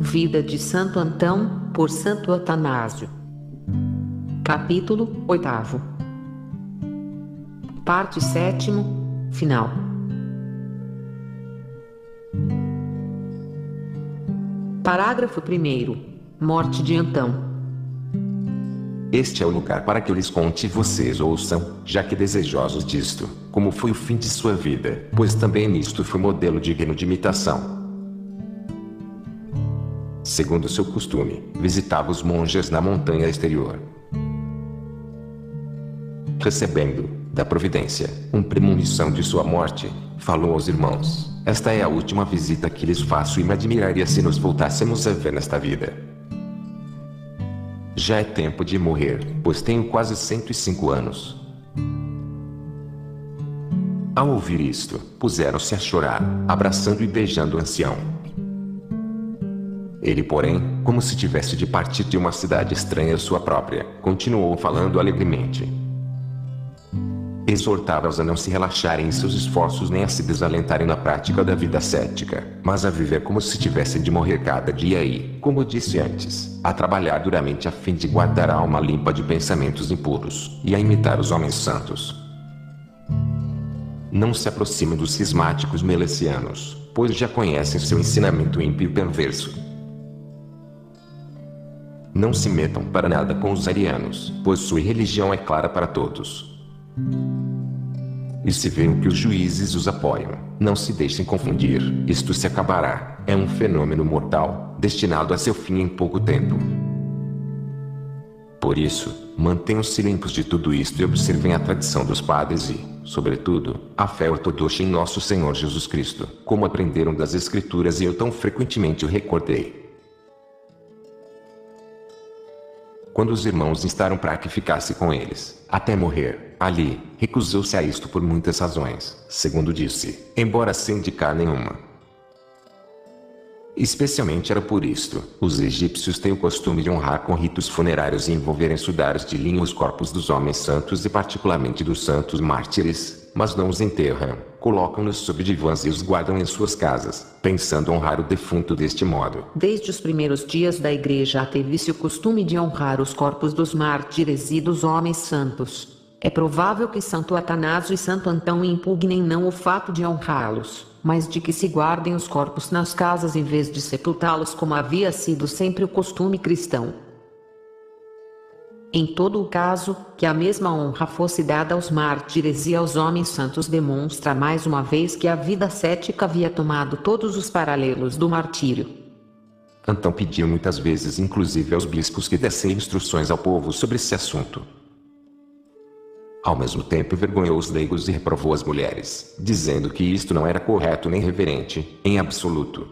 Vida de Santo Antão, por Santo Atanásio. Capítulo 8º. Parte 7ª, final. Parágrafo 1º. Morte de Antão. Este é o lugar para que eu lhes conte e vocês ouçam, já que desejosos disto, como foi o fim de sua vida, pois também nisto foi modelo digno de imitação. Segundo seu costume, visitava os monges na montanha exterior. Recebendo, da providência, premonição de sua morte, falou aos irmãos: esta é a última visita que lhes faço e me admiraria se nos voltássemos a ver nesta vida. Já é tempo de morrer, pois tenho quase 105 anos. Ao ouvir isto, puseram-se a chorar, abraçando e beijando o ancião. Ele, porém, como se tivesse de partir de uma cidade estranha à sua própria, continuou falando alegremente. Exortava-os a não se relaxarem em seus esforços nem a se desalentarem na prática da vida ascética, mas a viver como se tivessem de morrer cada dia e, como disse antes, a trabalhar duramente a fim de guardar a alma limpa de pensamentos impuros, e a imitar os homens santos. Não se aproximem dos cismáticos melecianos, pois já conhecem seu ensinamento ímpio e perverso. Não se metam para nada com os arianos, pois sua religião é clara para todos. E se veem que os juízes os apoiam, não se deixem confundir, isto se acabará, é um fenômeno mortal, destinado a seu fim em pouco tempo. Por isso, mantenham-se limpos de tudo isto e observem a tradição dos padres e, sobretudo, a fé ortodoxa em nosso Senhor Jesus Cristo, como aprenderam das Escrituras e eu tão frequentemente o recordei. Quando os irmãos instaram para que ficasse com eles, até morrer, ali, recusou-se a isto por muitas razões, segundo disse, embora sem indicar nenhuma. Especialmente era por isto, os egípcios têm o costume de honrar com ritos funerários e envolver em sudários de linho os corpos dos homens santos e particularmente dos santos mártires, mas não os enterram, colocam-nos sob divãs e os guardam em suas casas, pensando honrar o defunto deste modo. Desde os primeiros dias da Igreja teve-se o costume de honrar os corpos dos mártires e dos homens santos. É provável que Santo Atanásio e Santo Antão impugnem não o fato de honrá-los, mas de que se guardem os corpos nas casas em vez de sepultá-los como havia sido sempre o costume cristão. Em todo o caso, que a mesma honra fosse dada aos mártires e aos homens santos demonstra mais uma vez que a vida ascética havia tomado todos os paralelos do martírio. Antão pediu muitas vezes inclusive aos bispos que dessem instruções ao povo sobre esse assunto. Ao mesmo tempo envergonhou os leigos e reprovou as mulheres, dizendo que isto não era correto nem reverente, em absoluto.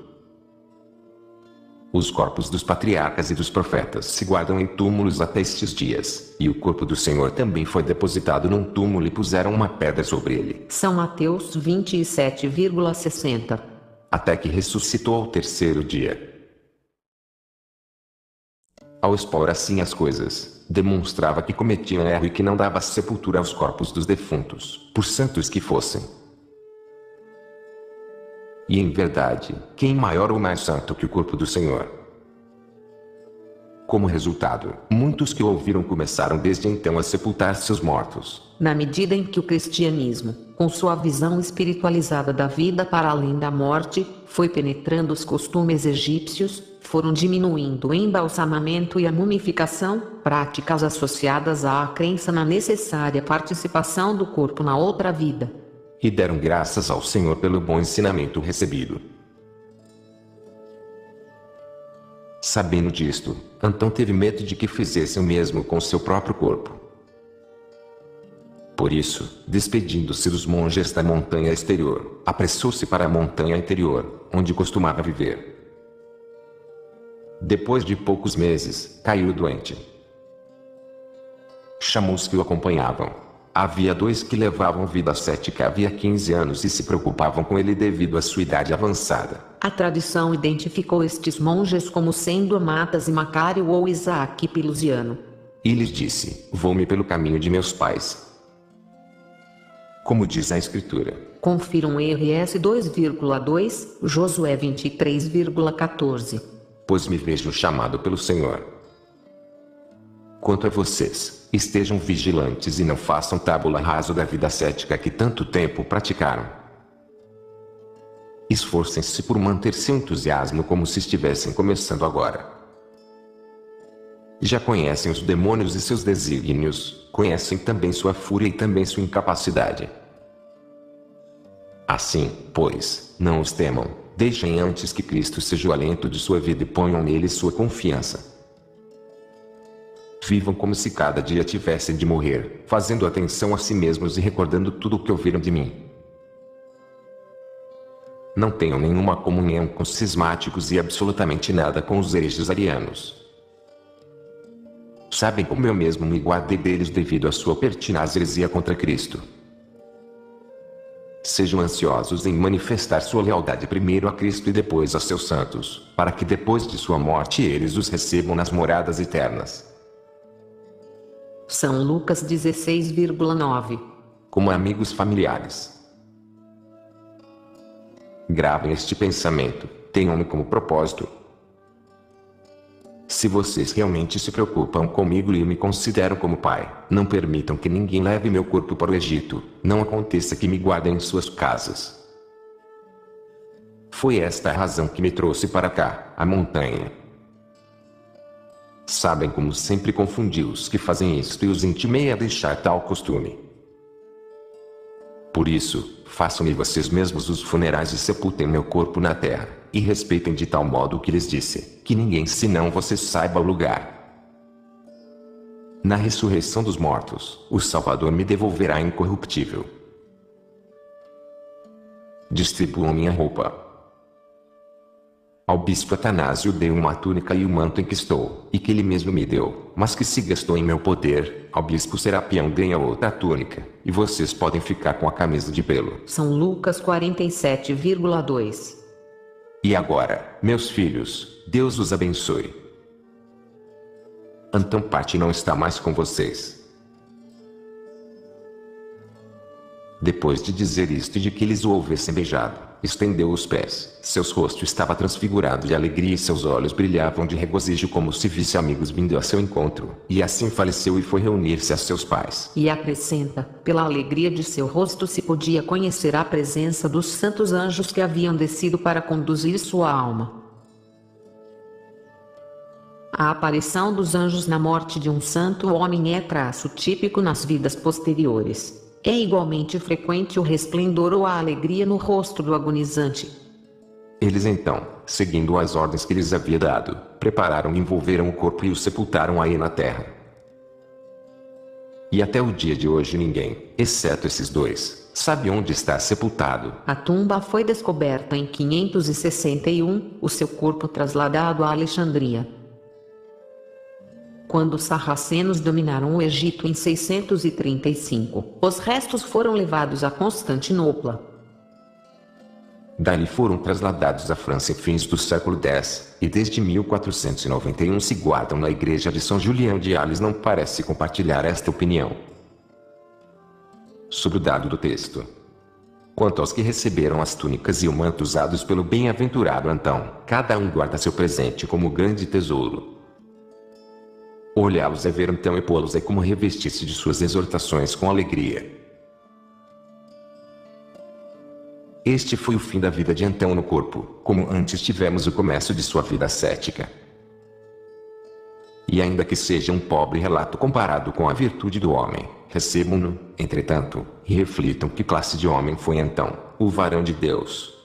Os corpos dos patriarcas e dos profetas se guardam em túmulos até estes dias, e o corpo do Senhor também foi depositado num túmulo e puseram uma pedra sobre ele. São Mateus 27,60. Até que ressuscitou ao terceiro dia. Ao expor assim as coisas, demonstrava que cometiam erro e que não dava sepultura aos corpos dos defuntos, por santos que fossem. E em verdade, quem maior ou mais santo que o corpo do Senhor? Como resultado, muitos que o ouviram começaram desde então a sepultar seus mortos. Na medida em que o cristianismo, com sua visão espiritualizada da vida para além da morte, foi penetrando os costumes egípcios, foram diminuindo o embalsamamento e a mumificação, práticas associadas à crença na necessária participação do corpo na outra vida. E deram graças ao Senhor pelo bom ensinamento recebido. Sabendo disto, Antão teve medo de que fizessem o mesmo com seu próprio corpo. Por isso, despedindo-se dos monges da montanha exterior, apressou-se para a montanha interior, onde costumava viver. Depois de poucos meses, caiu doente. Chamou os que o acompanhavam. Havia 2 que levavam vida ascética havia 15 anos e se preocupavam com ele devido à sua idade avançada. A tradição identificou estes monges como sendo Amatas e Macário ou Isaac Pelusiano. E lhes disse: vou-me pelo caminho de meus pais. Como diz a Escritura. Confiram RS 2,2, Josué 23,14. pois me vejo chamado pelo Senhor. Quanto a vocês, estejam vigilantes e não façam tábula rasa da vida ascética que tanto tempo praticaram. Esforcem-se por manter seu entusiasmo como se estivessem começando agora. Já conhecem os demônios e seus desígnios, conhecem também sua fúria e também sua incapacidade. Assim, pois, não os temam, deixem antes que Cristo seja o alento de sua vida e ponham nele sua confiança. Vivam como se cada dia tivessem de morrer, fazendo atenção a si mesmos e recordando tudo o que ouviram de mim. Não tenham nenhuma comunhão com os cismáticos e absolutamente nada com os hereges arianos. Sabem como eu mesmo me guardei deles devido à sua pertinaz heresia contra Cristo. Sejam ansiosos em manifestar sua lealdade primeiro a Cristo e depois a seus santos, para que depois de sua morte eles os recebam nas moradas eternas. São Lucas 16,9. Como amigos familiares. Gravem este pensamento, tenham-me como propósito. Se vocês realmente se preocupam comigo e me consideram como pai, não permitam que ninguém leve meu corpo para o Egito, não aconteça que me guardem em suas casas. Foi esta a razão que me trouxe para cá, a montanha. Sabem como sempre confundi os que fazem isto e os intimei a deixar tal costume. Por isso, façam-me vocês mesmos os funerais e sepultem meu corpo na terra, e respeitem de tal modo o que lhes disse, que ninguém senão vocês saiba o lugar. Na ressurreição dos mortos, o Salvador me devolverá incorruptível. Distribuam minha roupa. Ao bispo Atanásio dei uma túnica e o manto em que estou, e que ele mesmo me deu, mas que se gastou em meu poder. Ao bispo Serapião dei a outra túnica, e vocês podem ficar com a camisa de pelo. São Lucas 47,2. E agora, meus filhos, Deus os abençoe. Então parte não está mais com vocês. Depois de dizer isto e de que eles o houvessem beijado, estendeu os pés, seus rostos estava transfigurado de alegria e seus olhos brilhavam de regozijo como se visse amigos vindo a seu encontro, e assim faleceu e foi reunir-se a seus pais. E acrescenta, pela alegria de seu rosto se podia conhecer a presença dos santos anjos que haviam descido para conduzir sua alma. A aparição dos anjos na morte de um santo homem é traço típico nas vidas posteriores. É igualmente frequente o resplendor ou a alegria no rosto do agonizante. Eles então, seguindo as ordens que lhes havia dado, prepararam e envolveram o corpo e o sepultaram aí na terra. E até o dia de hoje ninguém, exceto esses dois, sabe onde está sepultado. A tumba foi descoberta em 561, o seu corpo trasladado a Alexandria. Quando os sarracenos dominaram o Egito em 635, os restos foram levados a Constantinopla. Dali foram trasladados à França em fins do século X, e desde 1491 se guardam na igreja de São Julião de Ales. Não parece compartilhar esta opinião. Sobre o dado do texto. Quanto aos que receberam as túnicas e o manto usados pelo bem-aventurado Antão, cada um guarda seu presente como grande tesouro. Olhá-los é ver então e pô-los é como revestir-se de suas exortações com alegria. Este foi o fim da vida de Antão no corpo, como antes tivemos o começo de sua vida ascética. E ainda que seja um pobre relato comparado com a virtude do homem, recebam-no, entretanto, e reflitam que classe de homem foi Antão, o varão de Deus.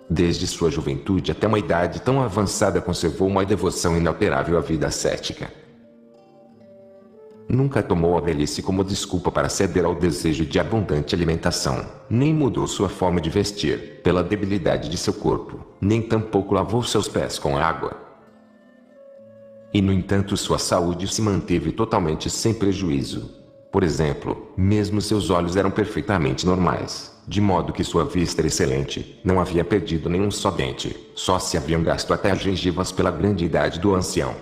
Desde sua juventude até uma idade tão avançada conservou uma devoção inalterável à vida ascética. Nunca tomou a velhice como desculpa para ceder ao desejo de abundante alimentação, nem mudou sua forma de vestir, pela debilidade de seu corpo, nem tampouco lavou seus pés com água. E no entanto sua saúde se manteve totalmente sem prejuízo. Por exemplo, mesmo seus olhos eram perfeitamente normais, de modo que sua vista era excelente, não havia perdido nenhum só dente, só se haviam gasto até as gengivas pela grande idade do ancião.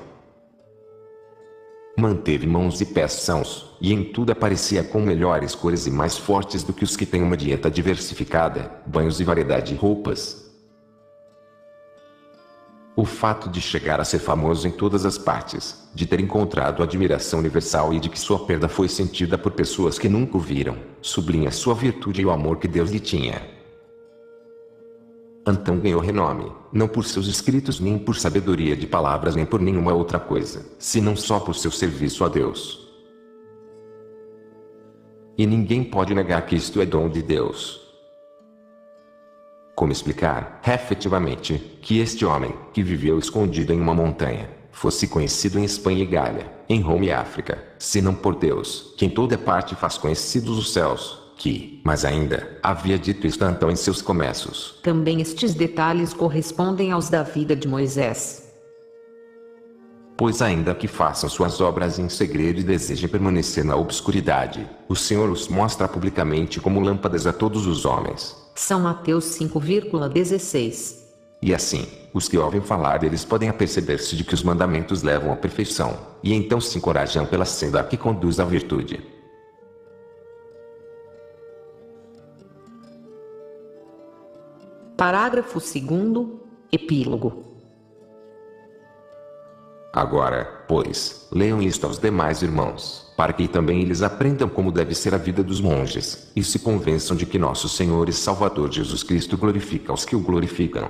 Manteve mãos e pés sãos, e em tudo aparecia com melhores cores e mais fortes do que os que têm uma dieta diversificada, banhos e variedade de roupas. O fato de chegar a ser famoso em todas as partes, de ter encontrado admiração universal e de que sua perda foi sentida por pessoas que nunca o viram, sublinha sua virtude e o amor que Deus lhe tinha. Antão ganhou renome, não por seus escritos nem por sabedoria de palavras nem por nenhuma outra coisa, senão só por seu serviço a Deus. E ninguém pode negar que isto é dom de Deus. Como explicar, efetivamente, que este homem, que viveu escondido em uma montanha, fosse conhecido em Espanha e Gália, em Roma e África, senão por Deus, que em toda parte faz conhecidos os céus, que, mais ainda, havia dito isto a Antão em seus começos. Também estes detalhes correspondem aos da vida de Moisés. Pois ainda que façam suas obras em segredo e desejem permanecer na obscuridade, o Senhor os mostra publicamente como lâmpadas a todos os homens. São Mateus 5,16. E assim, os que ouvem falar deles podem aperceber-se de que os mandamentos levam à perfeição, e então se encorajam pela senda que conduz à virtude. Parágrafo 2º, epílogo. Agora, pois, leiam isto aos demais irmãos, para que também eles aprendam como deve ser a vida dos monges, e se convençam de que nosso Senhor e Salvador Jesus Cristo glorifica os que o glorificam.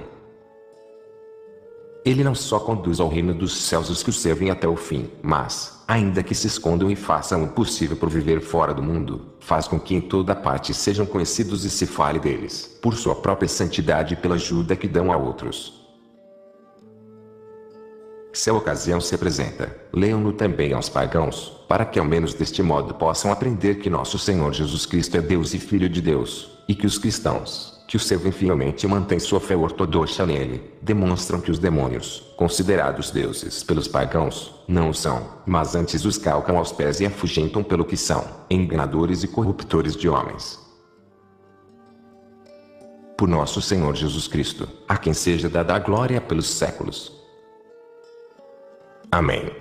Ele não só conduz ao reino dos céus os que o servem até o fim, mas, ainda que se escondam e façam o possível por viver fora do mundo, faz com que em toda parte sejam conhecidos e se fale deles, por sua própria santidade e pela ajuda que dão a outros. Se a ocasião se apresenta, leiam-no também aos pagãos, para que ao menos deste modo possam aprender que nosso Senhor Jesus Cristo é Deus e Filho de Deus, e que os cristãos, que o servem fielmente e mantêm sua fé ortodoxa nele, demonstram que os demônios, considerados deuses pelos pagãos, não o são, mas antes os calcam aos pés e afugentam pelo que são, enganadores e corruptores de homens. Por nosso Senhor Jesus Cristo, a quem seja dada a glória pelos séculos. Amém.